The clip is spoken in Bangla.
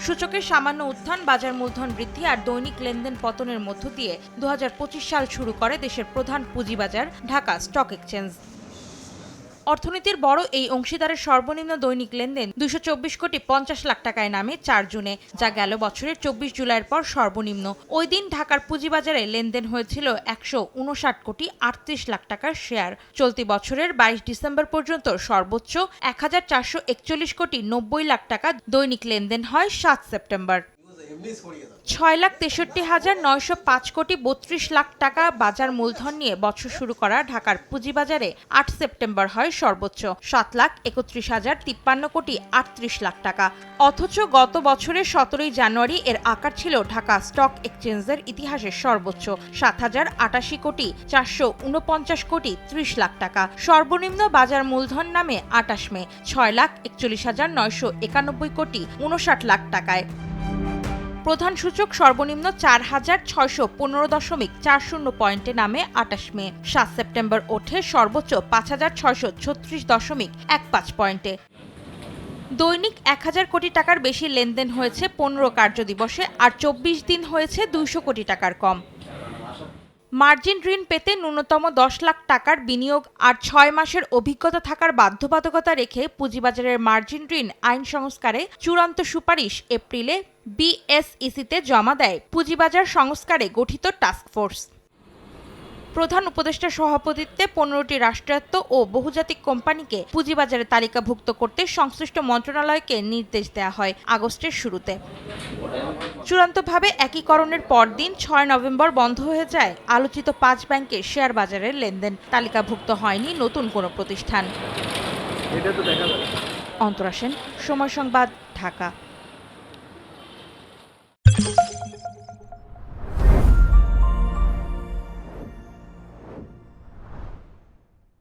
সূচকের সামান্য উত্থান, বাজার মূলধন বৃদ্ধি আর দৈনিক লেনদেন পতনের মধ্য দিয়ে 2025 সাল শুরু করে দেশের প্রধান পুঁজিবাজার ঢাকা স্টক এক্সচেঞ্জ। অর্থনীতির বড় এই অংশীদারের সর্বনিম্ন দৈনিক লেনদেন 224 কোটি 50 লাখ টাকায় নামে 4 জুনে, যা গেল বছরের 24 জুলাইয়ের পর সর্বনিম্ন। ওই দিন ঢাকার পুঁজিবাজারে লেনদেন হয়েছিল 159 কোটি 38 লাখ টাকার শেয়ার। চলতি বছরের 22 ডিসেম্বর পর্যন্ত সর্বোচ্চ 1441 কোটি 90 লাখ টাকা দৈনিক লেনদেন হয় 7 সেপ্টেম্বর। 6,63,905 কোটি 32 লাখ টাকা বাজার মূলধন নিয়ে বছর শুরু করা ঢাকার পুঁজিবাজারে 8 সেপ্টেম্বর হয় সর্বোচ্চ 7,31,053 কোটি 38 লাখ টাকা। অথচ গত বছরের 17 জানুয়ারি এর আকার ছিল ঢাকা স্টক এক্সচেঞ্জের ইতিহাসের সর্বোচ্চ 7,088 কোটি 449 কোটি 30 লাখ টাকা। সর্বনিম্ন বাজার মূলধন নামে 28 মে 6,41,991 কোটি 59 লাখ টাকায়। প্রধান সূচক সর্বনিম্ন 4,615.40 পয়েন্টে নামে 28 মে। 7 সেপ্টেম্বর ওঠে সর্বোচ্চ 5,636.15 পয়েন্টে। দৈনিক 1,000 কোটি টাকার বেশি লেনদেন হয়েছে 15 কার্যদিবসে, আর 24 দিন হয়েছে 200 কোটি টাকার কম। মার্জিন ঋণ পেতে ন্যূনতম 10 লাখ টাকার বিনিয়োগ আর 6 মাসের অভিজ্ঞতা থাকার বাধ্যবাধকতা রেখে পুঁজিবাজারের মার্জিন ঋণ আইন সংস্কারে চূড়ান্ত সুপারিশ এপ্রিলে বিএসইসিতে জমা দেয় পুঁজিবাজার সংস্কারে গঠিত টাস্কফোর্স। প্রধান উপদেষ্টার সভাপতিত্বে 15টি রাষ্ট্রায়ত্ত ও বহুজাতিক কোম্পানিকে পুঁজিবাজারে তালিকাভুক্ত করতে সংশ্লিষ্ট মন্ত্রণালয়কে নির্দেশ দেওয়া হয় আগস্টের শুরুতে। চূড়ান্তভাবে একীকরণের পরদিন 6 নভেম্বর বন্ধ হয়ে যায় আলোচিত 5 ব্যাংকের শেয়ার বাজারের লেনদেন। তালিকাভুক্ত হয়নি নতুন কোনো প্রতিষ্ঠান। অন্তরা সেন, সময় সংবাদ, ঢাকা।